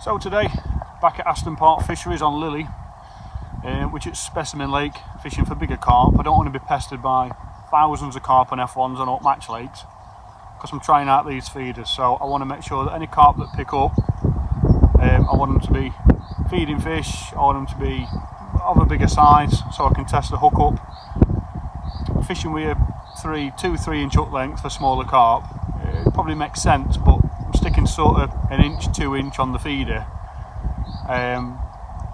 So today, back at Aston Park Fisheries on Lily, which is Specimen Lake, fishing for bigger carp. I don't want to be pestered by thousands of carp and F1s on up match lakes, because I'm trying out these feeders. So I want to make sure that any carp that pick up, I want them to be feeding fish, I want them to be of a bigger size, so I can test the hook up. Fishing with a 2-3 inch hook length for smaller carp, it probably makes sense, but I'm sticking sort of 1 inch, 2 inch on the feeder. I'm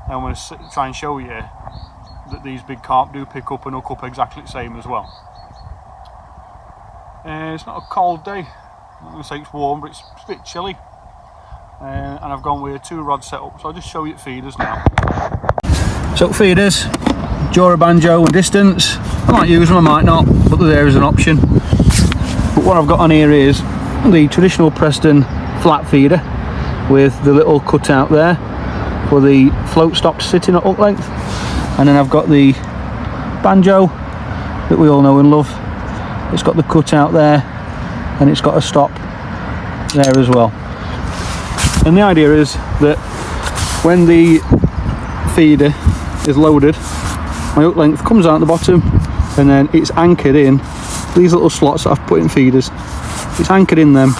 going to try and show you that these big carp do pick up and hook up exactly the same as well. It's not a cold day, I'm not going to say it's warm, but it's a bit chilly. And I've gone with a 2-rod setup, so I'll just show you the feeders now. So feeders, jaw, banjo and distance. I might use them, I might not, but there is an option. But what I've got on here is the traditional Preston flat feeder with the little cutout there for the float stop to sit in at hook length, and then I've got the banjo that we all know and love. It's got the cutout there and it's got a stop there as well. And the idea is that when the feeder is loaded, my hook length comes out the bottom and then it's anchored in these little slots that I've put in feeders. It's anchored in them,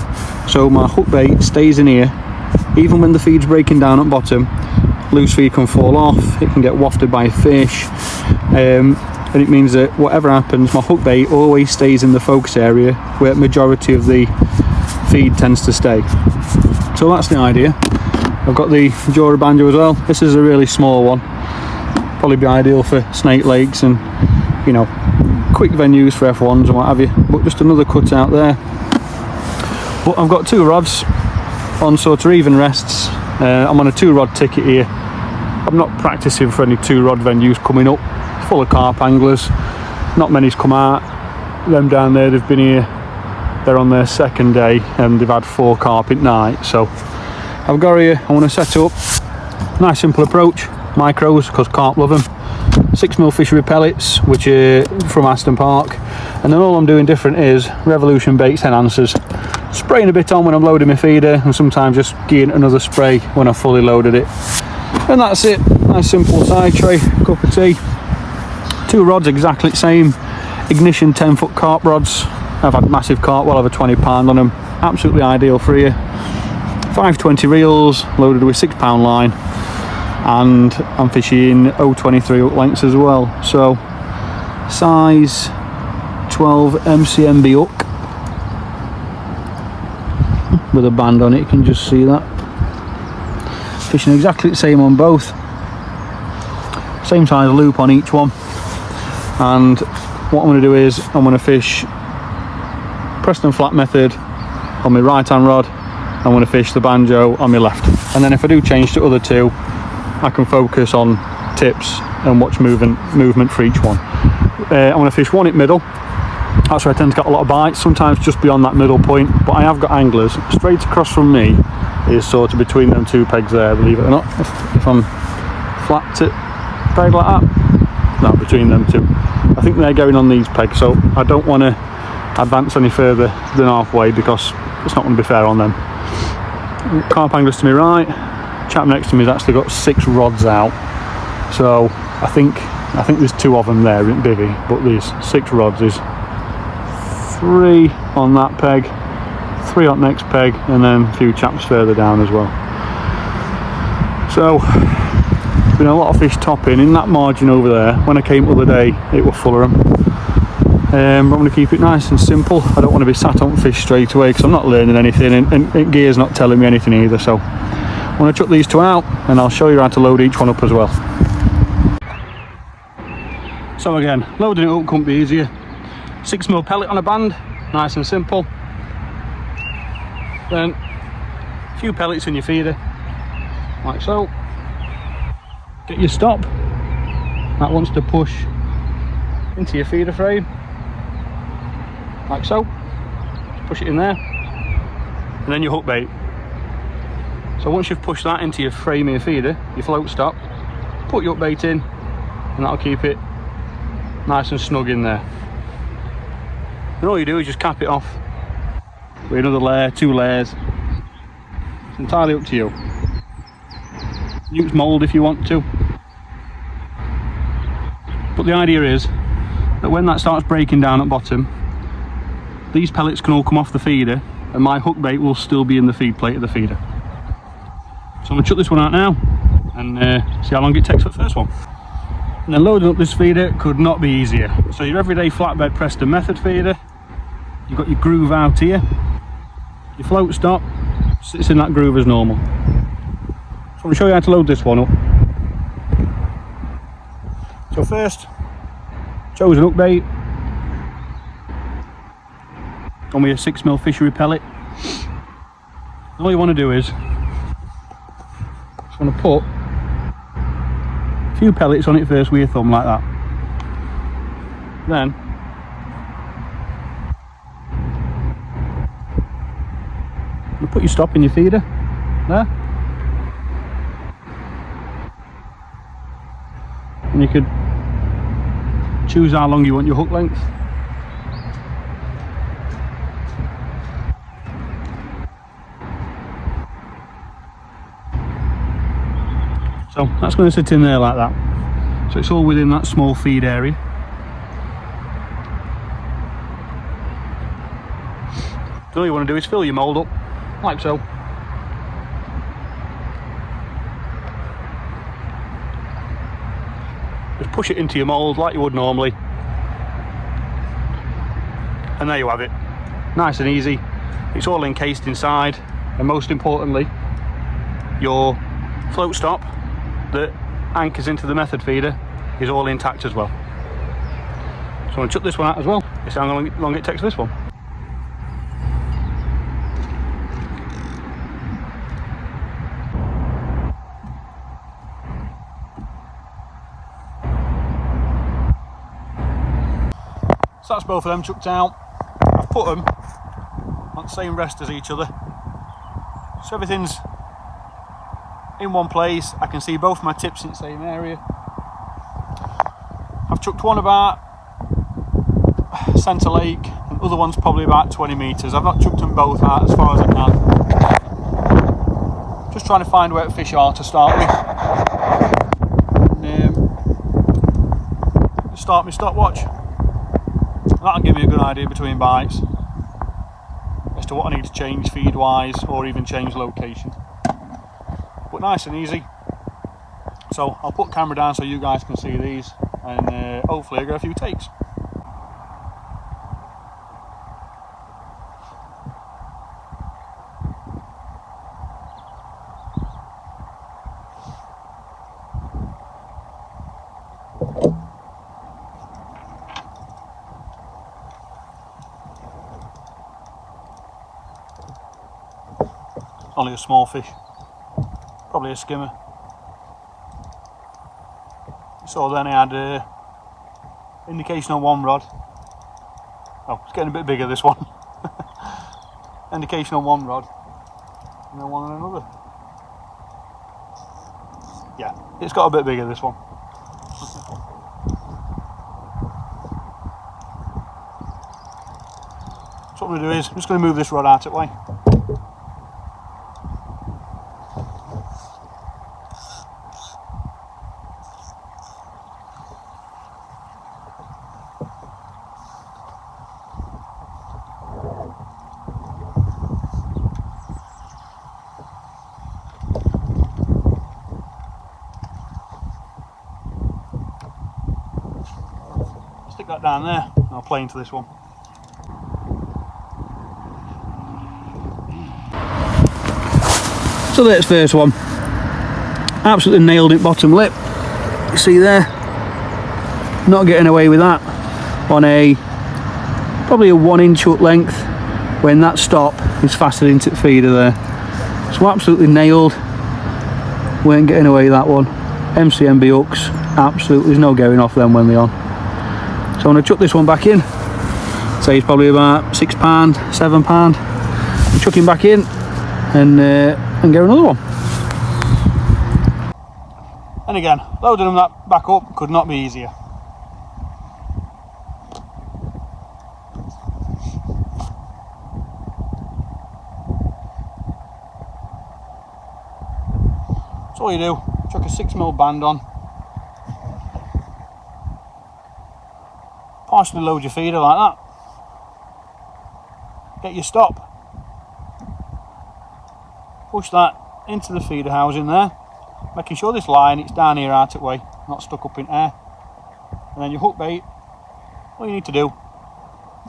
so my hook bait stays in here. Even when the feed's breaking down at bottom, loose feed can fall off, it can get wafted by a fish, and it means that whatever happens, my hook bait always stays in the focus area where the majority of the feed tends to stay. So that's the idea. I've got the jaw banjo as well. This is a really small one, probably be ideal for snake lakes and, you know, quick venues for F1s and what have you, but just another cutout there. But I've got 2 rods on sort of even rests. I'm on a 2-rod ticket here. I'm not practicing for any 2-rod venues coming up. It's full of carp anglers, not many's come out. Them down there, they've been here, they're on their 2nd day and they've had 4 carp at night. So I've got here, I want to set up nice simple approach, micros, because carp love them, 6mm fishery pellets, which are from Aston Park, and then all I'm doing different is Revolution baits enhancers, spraying a bit on when I'm loading my feeder, and sometimes just gearing another spray when I've fully loaded it. And that's it. Nice simple side tray, cup of tea, 2 rods exactly the same, ignition 10-foot carp rods. I've had massive carp, well over 20 pound on them, absolutely ideal for you. 520 reels loaded with 6-pound line, and I'm fishing 023 hook lengths as well, so size 12 MCMB hook with a band on it, you can just see that. Fishing exactly the same on both, same size loop on each one. And what I'm going to do is I'm going to fish Preston flat method on my right hand rod, I'm going to fish the banjo on my left, and then if I do change to other 2, I can focus on tips and watch movement for each one. I'm going to fish one at middle. That's where I tend to get a lot of bites, sometimes just beyond that middle point, but I have got anglers straight across from me, is sort of between them 2 pegs there, believe it or not. If I'm flat to peg like that, no, between them 2. I think they're going on these pegs, so I don't want to advance any further than halfway because it's not going to be fair on them. Carp anglers to my right, chap next to me has actually got 6 rods out, so I think there's 2 of them there in bivvy, but there's 6 rods. Is 3 on that peg, 3 on next peg, and then a few chaps further down as well. So been a lot of fish topping in that margin over there. When I came the other day it was full of them. I'm going to keep it nice and simple. I don't want to be sat on fish straight away because I'm not learning anything, and gear's not telling me anything either. So I'm going to chuck these 2 out and I'll show you how to load each one up as well. So again, loading it up couldn't be easier. 6mm pellet on a band, nice and simple. Then a few pellets in your feeder, like so. Get your stop, that wants to push into your feeder frame, like so. Push it in there, and then your hook bait. So once you've pushed that into your frame of your feeder, your float stop, put your hook bait in, and that'll keep it nice and snug in there. And all you do is just cap it off with another layer, 2 layers. It's entirely up to you. use mould if you want to. But the idea is that when that starts breaking down at bottom, these pellets can all come off the feeder and my hook bait will still be in the feed plate of the feeder. So I'm going to chuck this one out now and see how long it takes for the first one. And then loading up this feeder could not be easier. So your everyday flatbed Preston method feeder, you've got your groove out here, your float stop sits in that groove as normal. So I'm going to show you how to load this one up. So first, chosen hook bait, on with a 6mm fishery pellet. And all you want to do is, just want to put a few pellets on it first with your thumb like that. Then you put your stop in your feeder there, and you could choose how long you want your hook length. So that's going to sit in there like that. So it's all within that small feed area. So all you want to do is fill your mould up, like so. Just push it into your mould like you would normally. And there you have it. Nice and easy. It's all encased inside. And most importantly, your float stop that anchors into the method feeder is all intact as well. So I'm going to chuck this one out as well. This is how long it takes for this one. So that's both of them chucked out. I've put them on the same rest as each other. So everything's in one place. I can see both my tips in the same area. I've chucked one about centre lake and the other one's probably about 20 metres. I've not chucked them both out as far as I can. Just trying to find where the fish are to start with. And, start my stopwatch. That'll give me a good idea between bites as to what I need to change feed wise or even change location. But nice and easy. So I'll put camera down so you guys can see these, and hopefully I get a few takes. Only a small fish. Probably a skimmer. So then I had indication on one rod. Oh, it's getting a bit bigger, this one. Indication on one rod, and then one on another. Yeah, it's got a bit bigger, this one. So what I'm going to do is, I'm just going to move this rod out of the way. Stick that down there and I'll play into this one. So there's first one. Absolutely nailed it bottom lip. You see there? Not getting away with that on a probably a 1 inch hook length when that stop is fastened into the feeder there. So absolutely nailed. Weren't getting away with that one. MCMB hooks, absolutely, there's no going off them when they're on. So I'm going to chuck this one back in. Say it's probably about £6, £7. Chuck him back in and get another one. And again, loading them that back up could not be easier. So all you do, Chuck a 6mm band on. Partially load your feeder like that. Get your stop. Push that into the feeder housing there, making sure this line, it's down here out of the way, not stuck up in air. And then your hook bait, all you need to do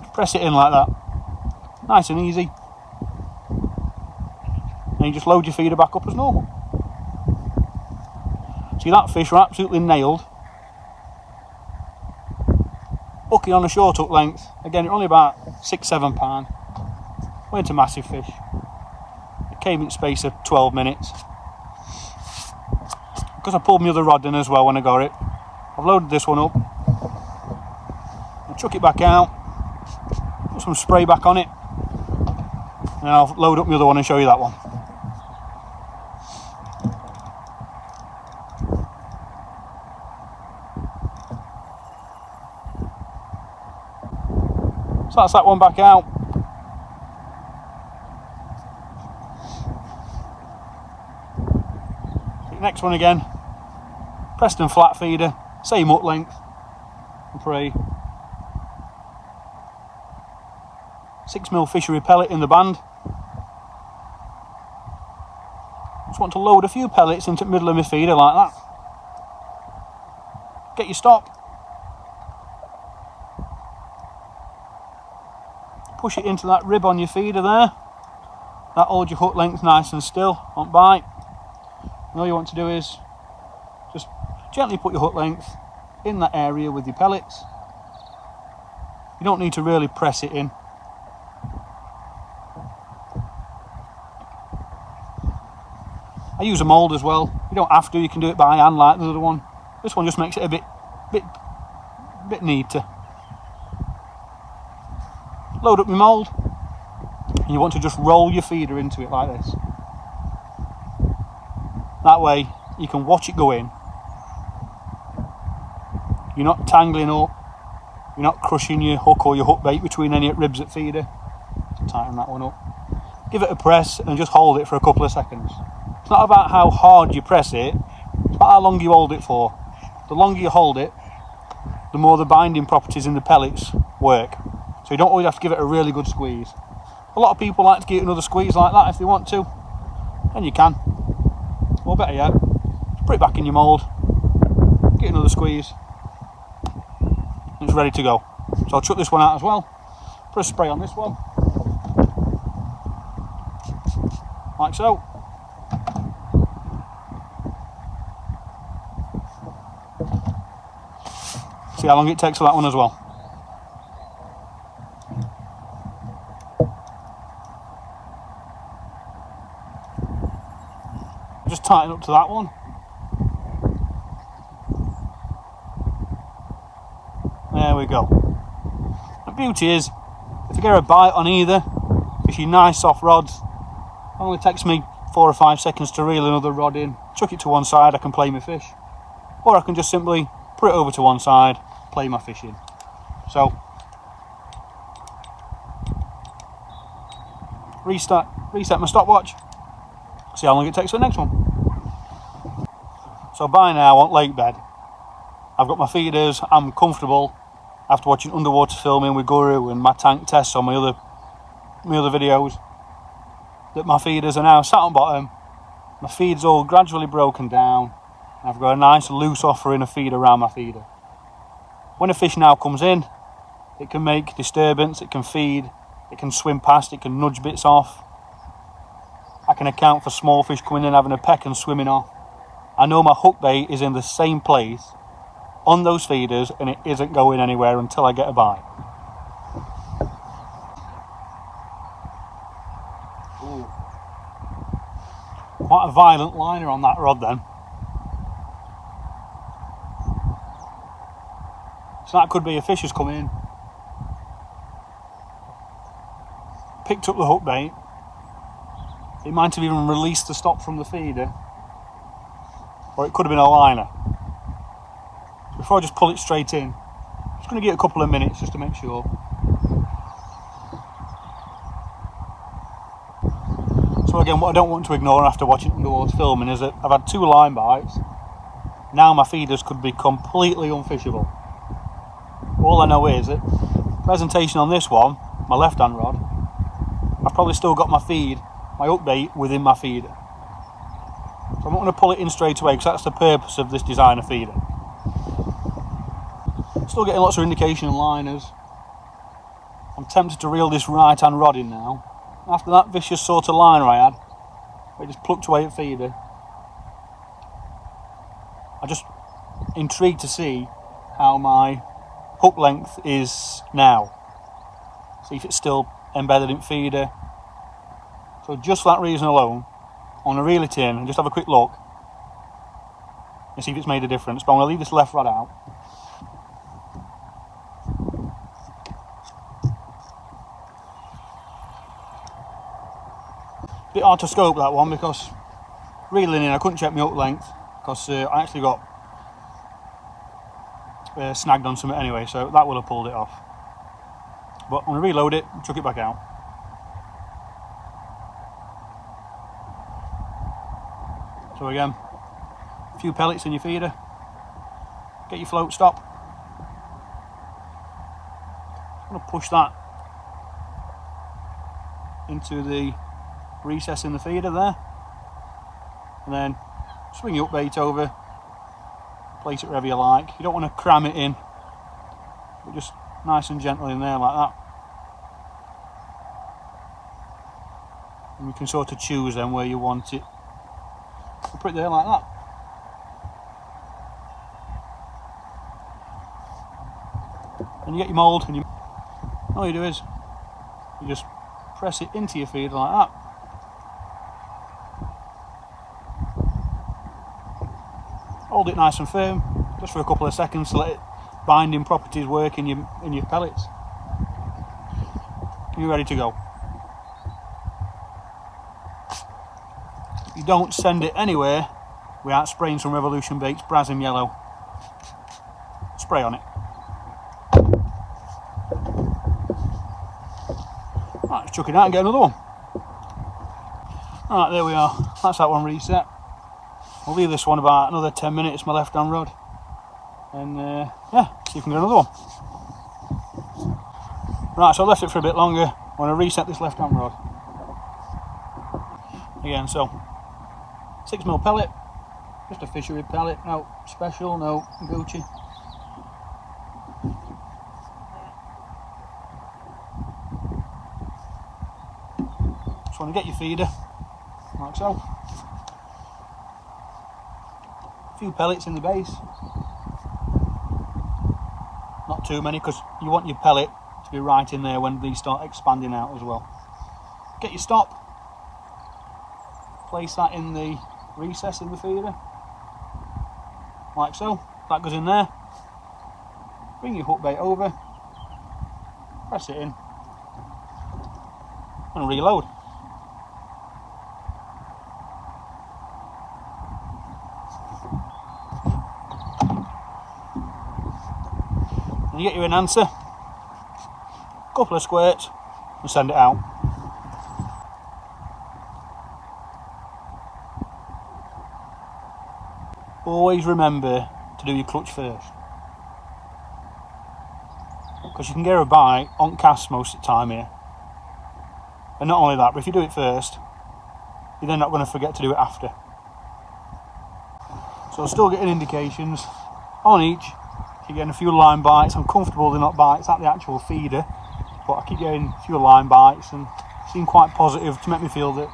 is press it in like that. Nice and easy. And you just load your feeder back up as normal. See, that fish are absolutely nailed. Hooking on a short hook length. Again, only about 6-7 pound. Weren't a massive fish. It came in the space of 12 minutes. Because I pulled my other rod in as well when I got it, I've loaded this one up. I'll chuck it back out. Put some spray back on it. And then I'll load up my other one and show you that one. So that's that one back out. Next one again. Preston flat feeder, same hook length. And for a 6mm fishery pellet in the band. Just want to load a few pellets into the middle of my feeder like that. Get your stop. Push it into that rib on your feeder there. That holds your hook length nice and still, won't bite. And all you want to do is just gently put your hook length in that area with your pellets. You don't need to really press it in. I use a mould as well. You don't have to, you can do it by hand like the other one. This one just makes it a bit neater. Load up your mould, and you want to just roll your feeder into it like this. That way you can watch it go in. You're not tangling up, you're not crushing your hook or your hook bait between any ribs at feeder. Tighten that one up. Give it a press and just hold it for a couple of seconds. It's not about how hard you press it, it's about how long you hold it for. The longer you hold it, the more the binding properties in the pellets work. So you don't always have to give it a really good squeeze. A lot of people like to give it another squeeze like that if they want to, and you can. Or better yet, put it back in your mould, get another squeeze, and it's ready to go. So I'll chuck this one out as well. Put a spray on this one, like so. See how long it takes for that one as well. Just tighten up to that one. There we go. The beauty is, if you get a bite on either, if you nice soft rods, it only takes me 4 or 5 seconds to reel another rod in, chuck it to one side, I can play my fish. Or I can just simply put it over to one side, play my fish in. So, reset my stopwatch, see how long it takes for the next one. So by now on lake bed, I've got my feeders, I'm comfortable after watching underwater filming with GOOO and my tank tests on my other videos, that my feeders are now sat on bottom, my feed's all gradually broken down, and I've got a nice loose offering of feed around my feeder. When a fish now comes in, it can make disturbance, it can feed, it can swim past, it can nudge bits off. I can account for small fish coming in having a peck and swimming off. I know my hook bait is in the same place on those feeders and it isn't going anywhere until I get a bite. Ooh. Quite a violent liner on that rod then. So that could be a fish has come in, picked up the hook bait, it might have even released the stop from the feeder, or it could have been a liner. Before I just pull it straight in, I'm just going to give it a couple of minutes just to make sure. So again, what I don't want to ignore after watching underwater filming is that I've had 2 line bites. Now my feeders could be completely unfishable. All I know is that presentation on this one, my left hand rod, I've probably still got my hook bait within my feeder. So I'm not going to pull it in straight away because that's the purpose of this designer feeder. Still getting lots of indication and liners. I'm tempted to reel this right hand rod in now. After that vicious sort of liner I had, it just plucked away at feeder. I'm just intrigued to see how my hook length is now. See if it's still embedded in feeder. So just for that reason alone, I want to reel it in and just have a quick look and see if it's made a difference. But I'm going to leave this left rod out. Bit hard to scope that one because reeling in I couldn't check my hook length because I actually got snagged on something anyway, so that would have pulled it off. But I'm going to reload it and chuck it back out. So again, a few pellets in your feeder, get your float stop. I'm going to push that into the recess in the feeder there, and then swing your hook bait over, place it wherever you like. You don't want to cram it in, but just nice and gentle in there like that. And you can sort of choose then where you want it. Put it there like that. And you get your mould, and all you do is you just press it into your feeder like that. Hold it nice and firm, just for a couple of seconds to let it binding properties work in your pellets. You're ready to go. You don't send it anywhere without spraying some Revolution Baits Brazem Yellow. Spray on it. Right, let's chuck it out and get another one. Alright, there we are. That's that one reset. We'll leave this one about another 10 minutes, my left hand rod. And yeah, see if we can get another one. Right, so I left it for a bit longer. I want to reset this left hand rod. Again, so 6mm pellet, just a fishery pellet, no special, no Gucci. Just want to get your feeder, like so. A few pellets in the base. Not too many, because you want your pellet to be right in there when these start expanding out as well. Get your stop. Place that in the recess in the feeder, like so. That goes in there. Bring your hook bait over, press it in, and reload. And you get your enhancer, a couple of squirts, and send it out. Always remember to do your clutch first, because you can get a bite on cast most of the time here. And not only that, but if you do it first, you're then not going to forget to do it after. So I'm still getting indications on each. Keep getting a few line bites. I'm comfortable they're not bites at the actual feeder, but I keep getting a few line bites and seem quite positive to make me feel that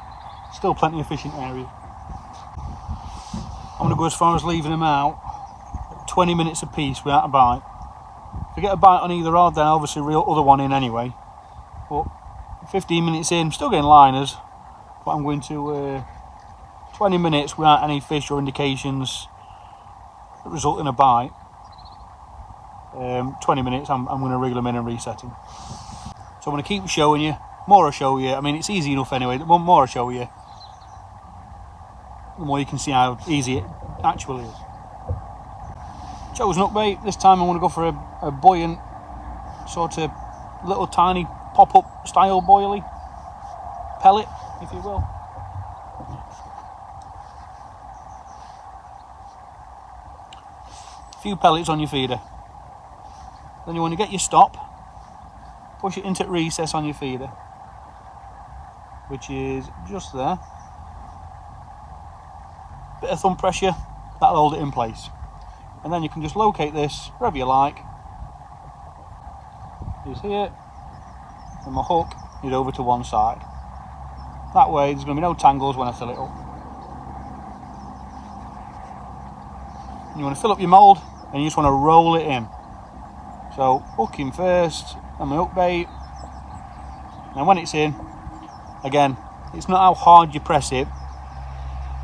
still plenty of fishing area. I'm going to go as far as leaving them out 20 minutes a piece without a bite. If I get a bite on either rod, then I'll obviously reel the other one in anyway. But 15 minutes in, I'm still getting liners, but I'm going to 20 minutes without any fish or indications that result in a bite. 20 minutes, I'm going to reel them in and reset them. So I'm going to keep showing you, more I'll show you. I mean, it's easy enough anyway, the more I'll show you, the more you can see how easy it actually is. Chosen hook bait. This time I'm going to go for a buoyant, sort of little tiny pop-up style boilie pellet, if you will. a few pellets on your feeder. Then you want to get your stop, push it into recess on your feeder, which is just there. Bit of thumb pressure, that'll hold it in place. And then you can just locate this wherever you like. It's here, and my hook is over to one side. That way there's going to be no tangles when I fill it up. And you want to fill up your mould and you just want to roll it in. So hook in first and my hook bait. And when it's in, again, it's not how hard you press it,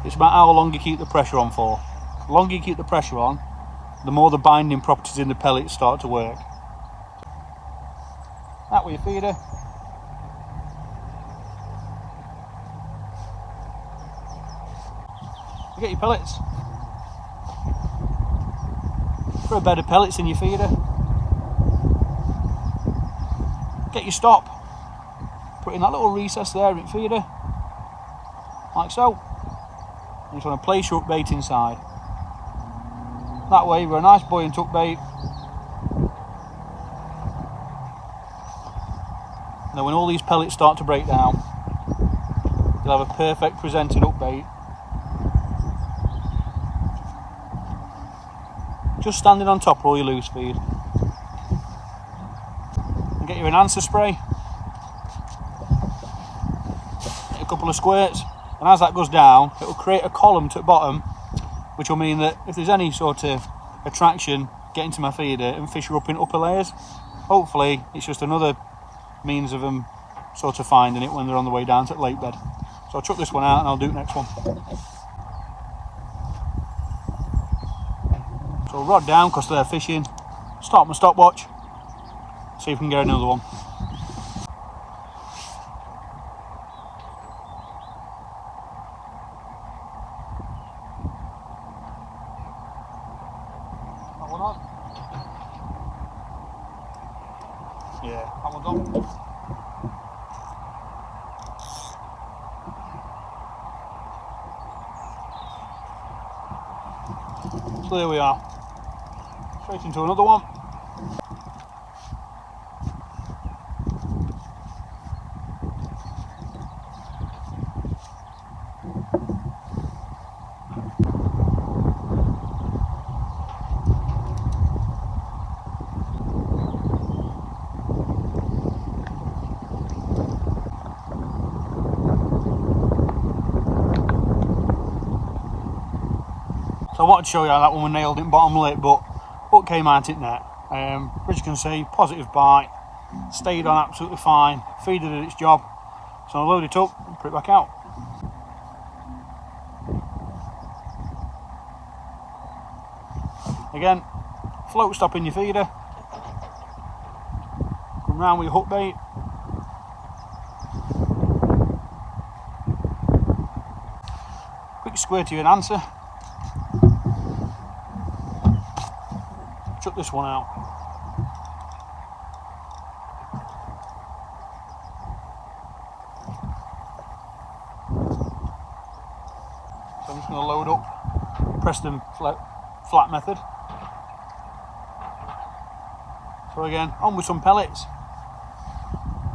it's about how long you keep the pressure on for. The longer you keep the pressure on, the more the binding properties in the pellets start to work. That with your feeder. You get your pellets. Put a bed of pellets in your feeder. Get your stop. Put in that little recess there in feeder. Like so. You just want to place your hook bait inside. That way you've got a nice buoyant hook bait. And then when all these pellets start to break down, you'll have a perfect presented hook bait. Just standing on top of all your loose feed. And get your enhancer spray. Get a couple of squirts, and as that goes down, it will create a column to the bottom, which will mean that if there's any sort of attraction getting to my feeder and fish are up in upper layers, hopefully it's just another means of them sort of finding it when they're on the way down to the lake bed. So I'll chuck this one out and I'll do the next one. So rod down because they're fishing, start my stopwatch, see if we can get another one. That one on? Yeah, that one's on. So there we are. Straight into another one. So I wanted to show you how that one was nailed in bottom lip, but hook came out it net. As you can see, positive bite, stayed on absolutely fine, feeder did its job. So I'll load it up and put it back out. Again, float stop in your feeder, come round with your hook bait. Quick squirt to your enhancer. Chuck this one out. So I'm just going to load up Preston flat method. So again, on with some pellets.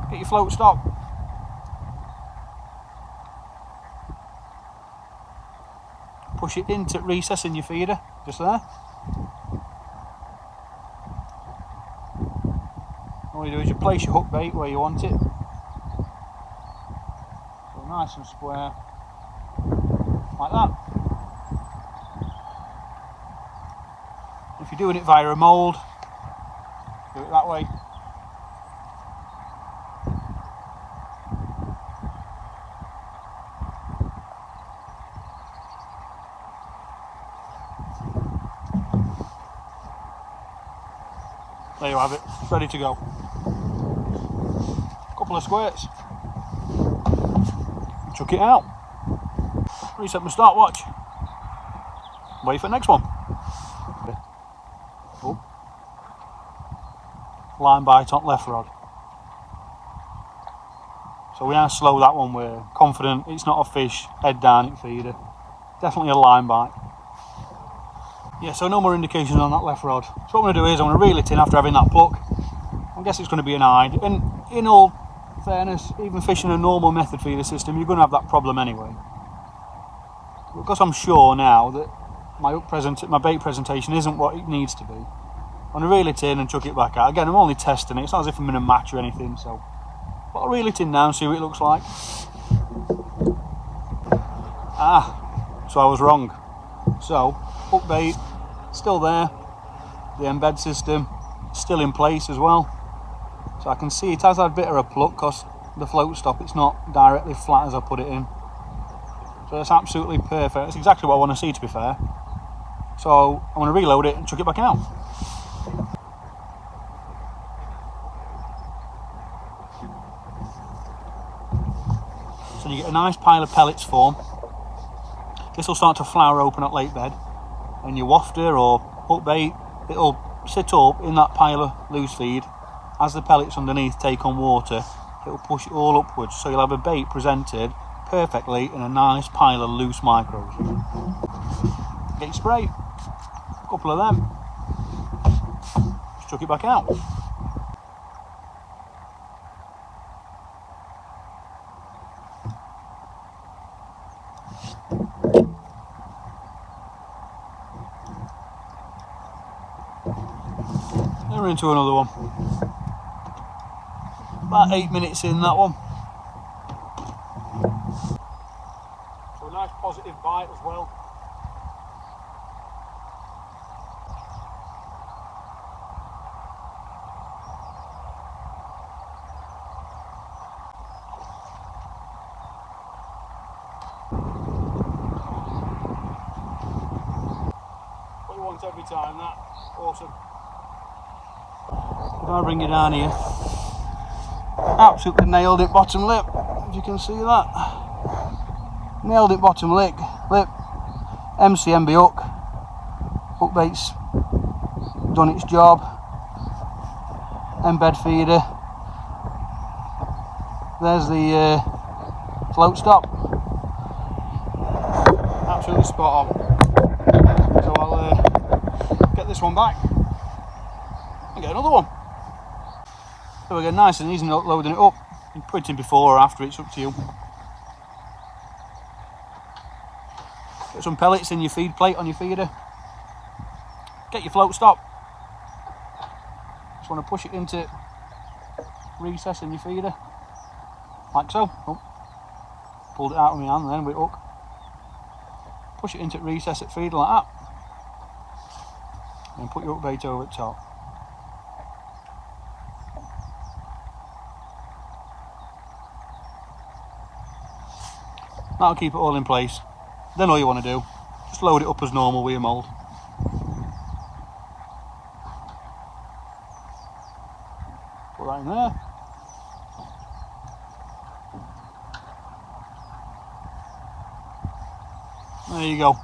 Get your float stop. Push it into recess in your feeder, just there. All you do is you place your hook bait where you want it. So nice and square, like that. If you're doing it via a mould, do it that way. There you have it, it's ready to go. Couple of squirts, chuck it out, reset my stopwatch, wait for the next one. Oh. Line bite on left rod. So we are slow that one, we're confident it's not a fish, head down in feeder, definitely a line bite. Yeah, so no more indications on that left rod. So what I'm going to do is I'm going to reel it in after having that pluck. I guess it's going to be an hide. And in all fairness, even fishing a normal method feeder system, you're going to have that problem anyway. Because I'm sure now that my bait presentation isn't what it needs to be, I'm going to reel it in and chuck it back out. Again, I'm only testing it. It's not as if I'm in a match or anything, so but I'll reel it in now and see what it looks like. So I was wrong. So, hook bait, still there. The embed system, still in place as well. So I can see it has had a bit of a pluck because the float stop, it's not directly flat as I put it in. So that's absolutely perfect. That's exactly what I want to see, to be fair. So I'm going to reload it and chuck it back out. So you get a nice pile of pellets form. This will start to flower open at lake bed, and your wafter or hook bait, it'll sit up in that pile of loose feed. As the pellets underneath take on water, it'll push it all upwards, so you'll have a bait presented perfectly in a nice pile of loose micros. Get your spray, a couple of them, just chuck it back out. Then we're into another one. About 8 minutes in that one. So a nice positive bite as well. What you want every time, that. Awesome. If I bring you down here, absolutely nailed it bottom lip, if you can see that. Nailed it bottom lip. MCMB hook. Hook bait's done its job. Embed feeder. There's the float stop. Absolutely spot on. So I'll get this one back and get another one. So again, nice and easy loading it up. You can put it in before or after, it's up to you. Get some pellets in your feed plate on your feeder. Get your float stop. Just want to push it into recess in your feeder, like so. Oh, pulled it out of my hand then with hook. Push it into recess at feeder like that. And put your hook bait over the top. That'll keep it all in place. Then all you want to do, just load it up as normal with your mould. Put that in there. There you go.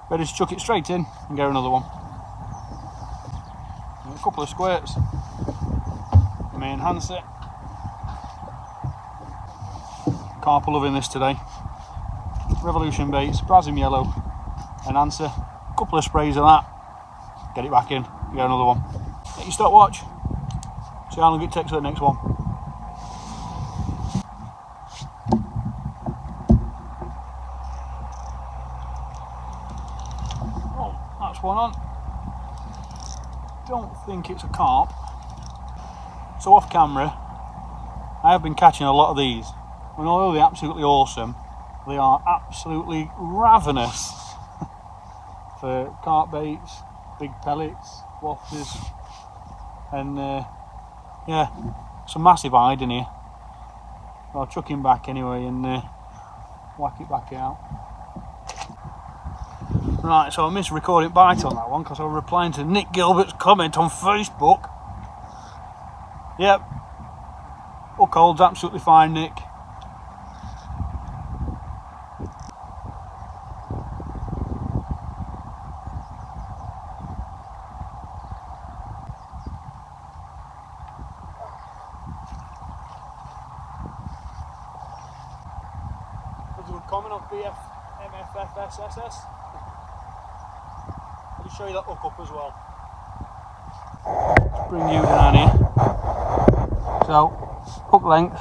Ready to chuck it straight in and get another one. And a couple of squirts. MAP Enhancer. Carp are loving this today. Revolution baits, Brazem Yellow Enhancer, a couple of sprays of that, get it back in, get another one. Get your stopwatch, see how long it takes for the next one. Oh, that's one on. Don't think it's a carp. So off camera, I have been catching a lot of these, and although they're absolutely awesome, they are absolutely ravenous for carp baits, big pellets, wafters, and yeah, some massive hide in here. I'll chuck him back anyway and whack it back out. Right, so I missed recording bite on that one because I was replying to Nick Gilbert's comment on Facebook. Yep, hook hold's absolutely fine, Nick. Comment on BMFFSS. just show you that hook up as well. Let's bring you down here. So, hook length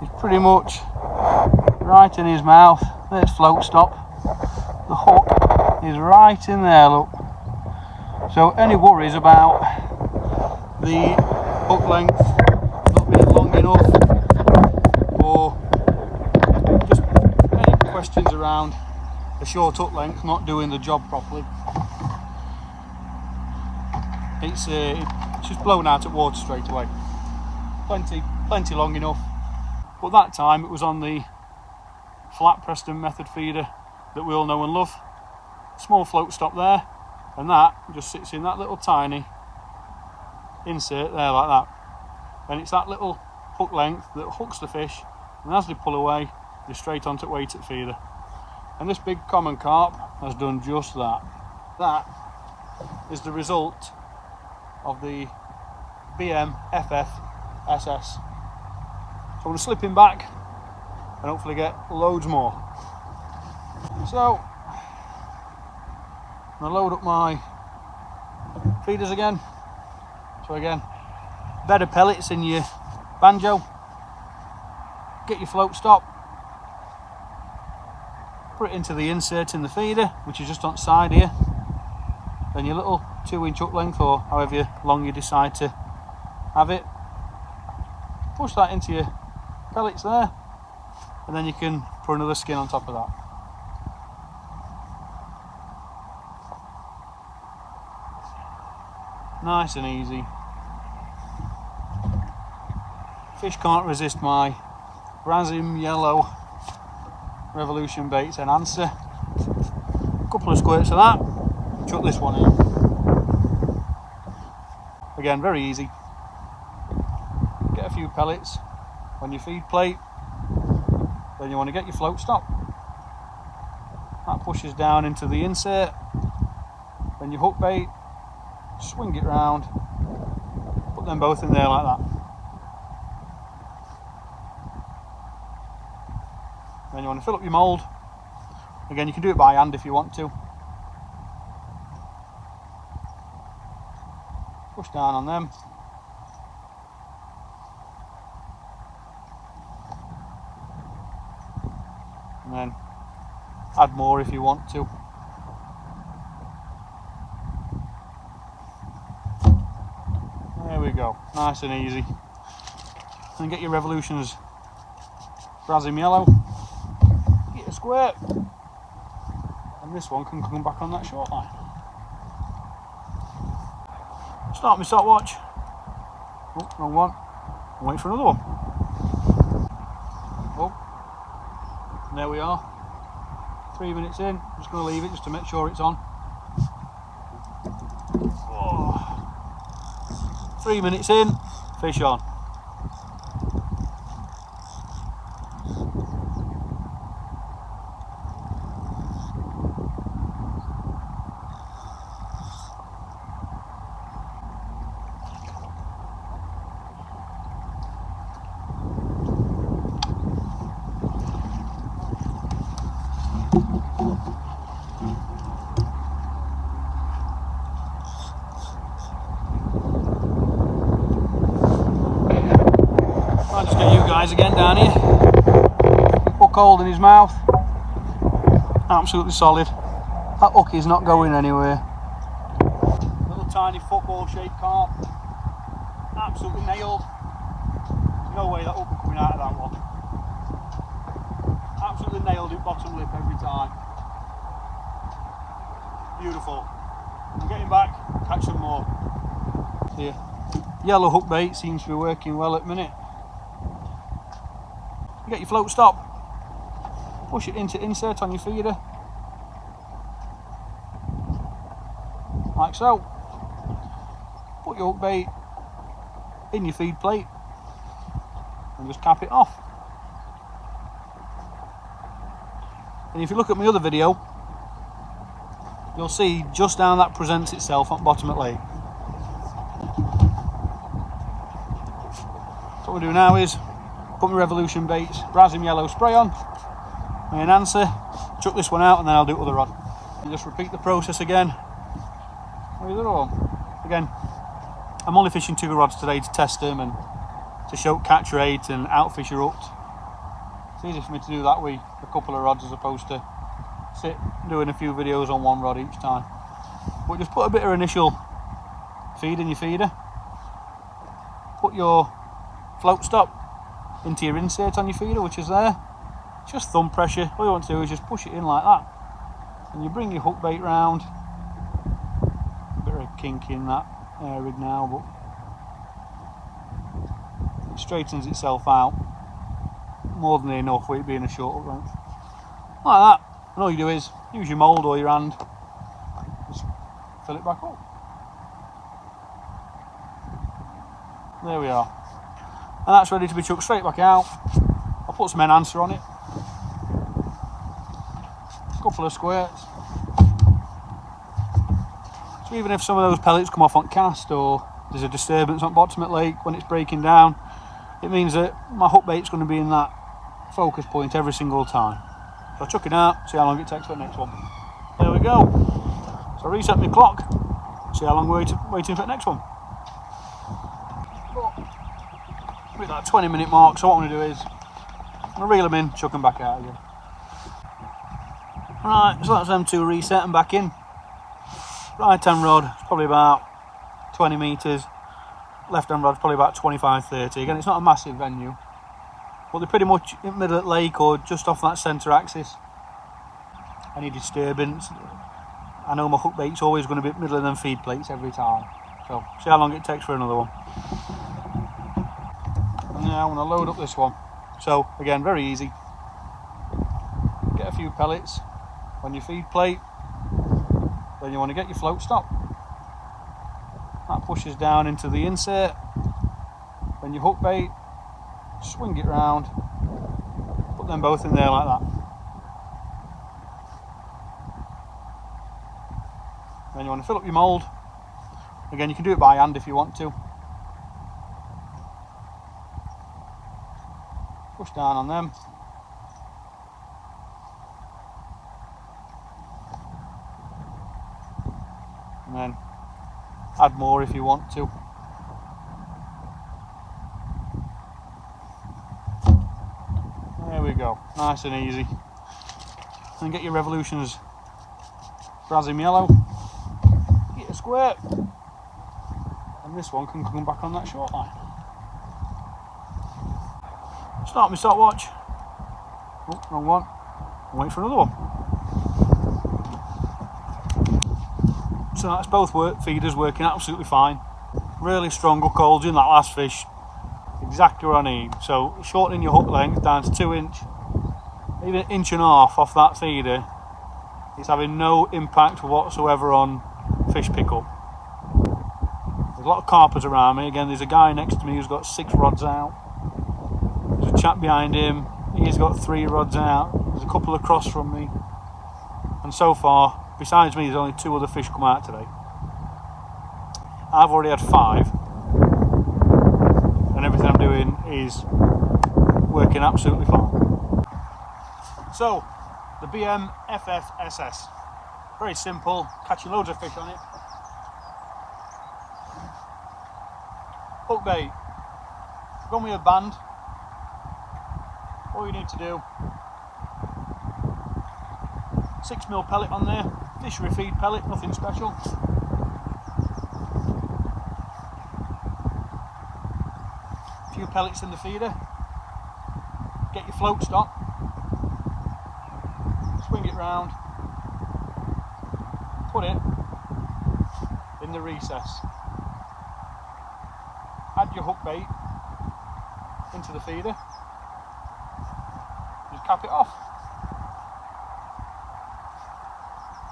is pretty much right in his mouth. There's float stop. The hook is right in there, look. So any worries about the hook length not being long enough, or just any questions around a short hook length not doing the job properly, it's just blown out at water straight away. Plenty long enough. But that time it was on the flat Preston method feeder that we all know and love. Small float stop there, and that just sits in that little tiny insert there like that. And it's that little hook length that hooks the fish, and as they pull away, they're straight onto weighted feeder. And this big common carp has done just that. That is the result of the BMFFSS. So I'm going to slip him back and hopefully get loads more. So I'm going to load up my feeders again. So again, bed of pellets in your banjo, get your float stop, put it into the insert in the feeder, which is just on the side here, then your little 2-inch hook length, or however long you decide to have it, push that into your pellets there, and then you can put another skin on top of that. Nice and easy. Fish can't resist my Brazem Yellow Revolution Baits Enhancer. A couple of squirts of that, chuck this one in. Again, very easy. Get a few pellets on your feed plate, then you want to get your float stop. That pushes down into the insert, then your hook bait, swing it round, put them both in there like that. Then you want to fill up your mould. Again, you can do it by hand if you want to. Push down on them. And then add more if you want to. There we go, nice and easy. And get your Revolutions Brazem Yellow, get a squirt, and this one can come back on that short line. Start my stopwatch. Oh, wrong one. I'm waiting for another one. Oh, and there we are. 3 minutes in. I'm just going to leave it just to make sure it's on. Oh. 3 minutes in, fish on. I'll just get you guys again down here. Hook hold in his mouth. Absolutely solid. That hook is not going anywhere. Little tiny football shaped carp. Absolutely nailed. No way that hook will coming out of that one. Absolutely nailed it, bottom lip every time. Beautiful. I'm getting back, catch some more. Here. Yellow hook bait seems to be working well at the minute. You get your float stop, push it into insert on your feeder, like so. Put your hook bait in your feed plate and just cap it off. And if you look at my other video, you'll see just how that presents itself on bottom at lake. So what we'll do now is put my Revolution Baits Brazem Yellow spray on, my enhancer, chuck this one out, and then I'll do it with the rod. And just repeat the process again. There's another one. Again, I'm only fishing 2 rods today to test them and to show catch rate and outfish your hooked. It's easy for me to do that with a couple of rods as opposed to sit doing a few videos on 1 rod each time. But just put a bit of initial feed in your feeder. Put your float stop into your insert on your feeder, which is there. It's just thumb pressure. All you want to do is just push it in like that. And you bring your hook bait round. A bit of a kink in that rig now, but it straightens itself out. More than enough with it being a short hook length. Like that. And all you do is use your mould or your hand. Just fill it back up. There we are. And that's ready to be chucked straight back out. I'll put some enhancer on it. A couple of squirts. So even if some of those pellets come off on cast or there's a disturbance on bottom at lake when it's breaking down, it means that my hook bait's going to be in that focus point every single time. So I'll chuck it out, see how long it takes for the next one. There we go. So I reset my clock, see how long we're waiting for the next one. We're at that 20-minute mark, so what I'm going to do is I'm going to reel them in, chuck them back out again. Right, so that's them 2 reset and back in. Right hand rod, it's probably about 20 metres. Left hand rod's probably about 25-30. Again, it's not a massive venue, but they're pretty much in the middle of the lake or just off that centre axis. Any disturbance, I know my hook bait's always going to be in the middle of them feed plates every time. So see how long it takes for another one. And now I'm going to load up this one. So again, very easy. Get a few pellets on your feed plate. Then you want to get your float stop. That pushes down into the insert. Then your hook bait, swing it round, put them both in there like that. Then you want to fill up your mould. Again, you can do it by hand if you want to. Push down on them. And then add more if you want to. There we go, nice and easy. And get your revolutions Brazem Yellow, get a squirt, and this one can come back on that short line. Start my stopwatch. Oh, wrong one. Wait for another one. So that's both feeders working absolutely fine. Really strong hook holds in that last fish. Exactly what I need. So shortening your hook length down to 2 inch, even 1.5 inches off that feeder, it's having no impact whatsoever on fish pickup. There's a lot of carpers around me. Again, there's a guy next to me who's got 6 rods out. There's a chap behind him, he's got 3 rods out. There's a couple across from me. And so far, besides me, there's only 2 other fish come out today. I've already had 5. And everything I'm doing is working absolutely fine. So, the BMFFSS. Very simple, catching loads of fish on it. Hook bait. Gone with a band. All you need to do, 6mm pellet on there, fishery feed pellet, nothing special. A few pellets in the feeder. Get your float stop. Swing it round. Put it in the recess. Add your hook bait into the feeder. Just cap it off.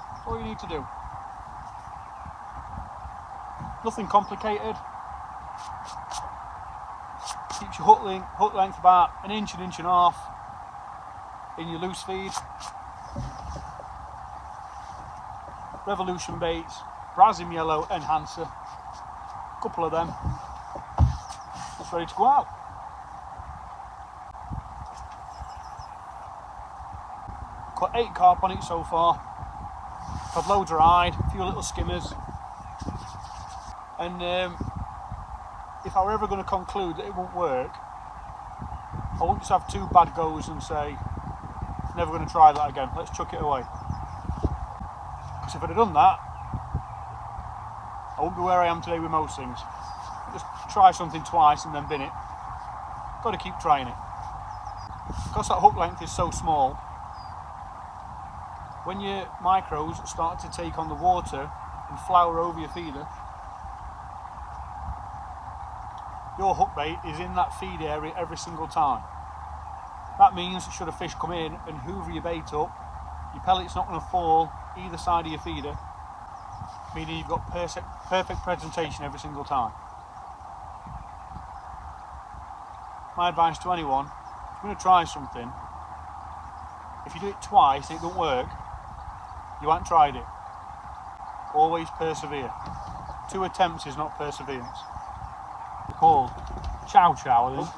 That's all you need to do. Nothing complicated. Keeps your hook length about 1 inch, 1.5 inches in your loose feed. Revolution baits, Brazem Yellow Enhancer, a couple of them. It's ready to go out. Got 8 carp on it so far. Had loads of hide, a few little skimmers, And if I were ever going to conclude that it won't work, I won't just have two bad goes and say, never going to try that again, let's chuck it away. Because if I'd have done that, I wouldn't be where I am today with most things. Just try something twice and then bin it. Got to keep trying it. Because that hook length is so small, when your micros start to take on the water and flower over your feeder, your hook bait is in that feed area every single time. That means should a fish come in and hoover your bait up, your pellet's not going to fall either side of your feeder, meaning you've got perfect presentation every single time. My advice to anyone, if you're going to try something, if you do it twice and it don't work, you haven't tried it. Always persevere. 2 attempts is not perseverance. They're called chow chow, I think.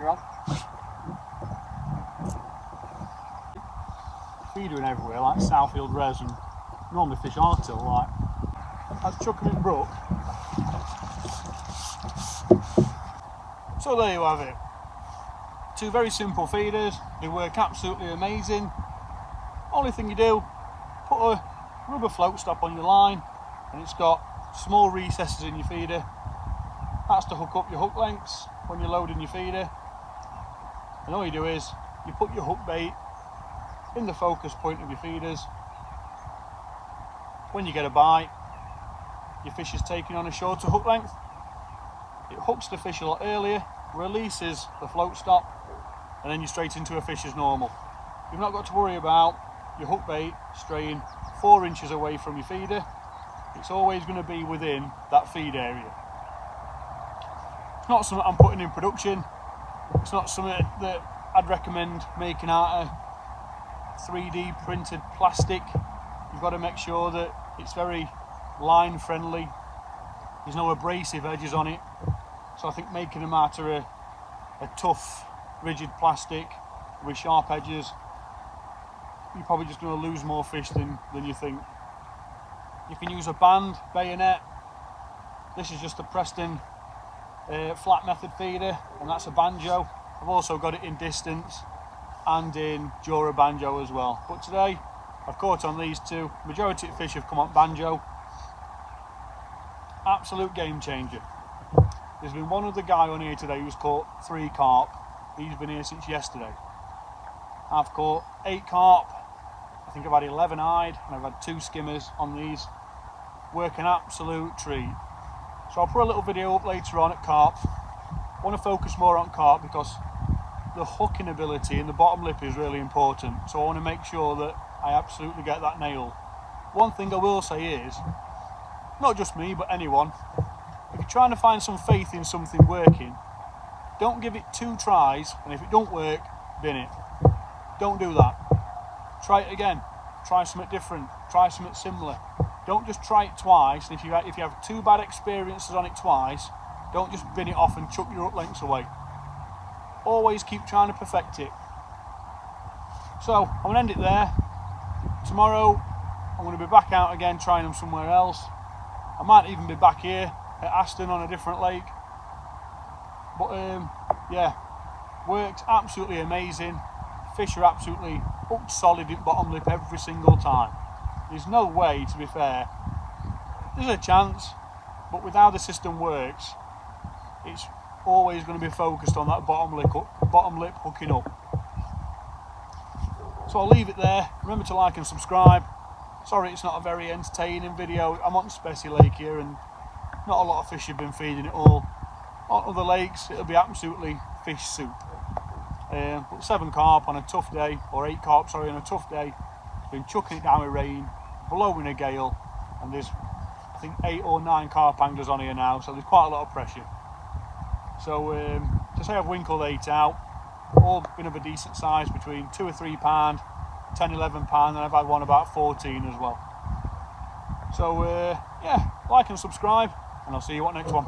Feeding everywhere, like Southfield Res, and normally fish artil, like. That's chucking it brook. So there you have it. 2 very simple feeders, they work absolutely amazing. Only thing you do, put a rubber float stop on your line, and it's got small recesses in your feeder. That's to hook up your hook lengths when you're loading your feeder. And all you do is, you put your hook bait in the focus point of your feeders. When you get a bite, your fish is taking on a shorter hook length. It hooks the fish a lot earlier, releases the float stop, and then you're straight into a fish as normal. You've not got to worry about your hook bait straying 4 inches away from your feeder. It's always going to be within that feed area. It's not something I'm putting in production. It's not something that I'd recommend making out of 3D printed plastic. You've got to make sure that it's very line friendly. There's no abrasive edges on it. So I think making them out of a tough, rigid plastic with sharp edges, you're probably just going to lose more fish than you think. You can use a band, bayonet. This is just a Preston flat method feeder, and that's a banjo. I've also got it in distance and in Jura banjo as well. But today, I've caught on these 2. Majority of fish have come on banjo. Absolute game changer. There's been one other guy on here today who's caught 3 carp. He's been here since yesterday. I've caught 8 carp. I think I've had 11 eyed, and I've had 2 skimmers on these. Work an absolute treat. So I'll put a little video up later on at carp. I want to focus more on carp because the hooking ability in the bottom lip is really important. So I want to make sure that I absolutely get that nailed. One thing I will say is, not just me, but anyone, if you're trying to find some faith in something working, don't give it 2 tries, and if it don't work, bin it. Don't do that. Try it again. Try something different. Try something similar. Don't just try it twice, and if you have 2 bad experiences on it twice, don't just bin it off and chuck your hook lengths away. Always keep trying to perfect it. So, I'm going to end it there. Tomorrow, I'm going to be back out again trying them somewhere else. I might even be back here at Aston on a different lake. But yeah, works absolutely amazing. Fish are absolutely hooked solid in bottom lip every single time. There's no way, to be fair. There's a chance, but with how the system works, it's always going to be focused on that bottom lip hooking up. So I'll leave it there. Remember to like and subscribe. Sorry it's not a very entertaining video. I'm on Speci Lake here and not a lot of fish have been feeding it all. On other lakes it'll be absolutely fish soup. But 7 carp on a tough day, or 8 carp sorry on a tough day. It's been chucking it down with rain, blowing a gale, and there's I think 8 or 9 carp anglers on here now, so there's quite a lot of pressure. So to say I've winkled 8 out, all been of a decent size, between 2 or 3 pound, 10, 11 pound, and I've had one about 14 as well. So yeah, like and subscribe, and I'll see you on the next one.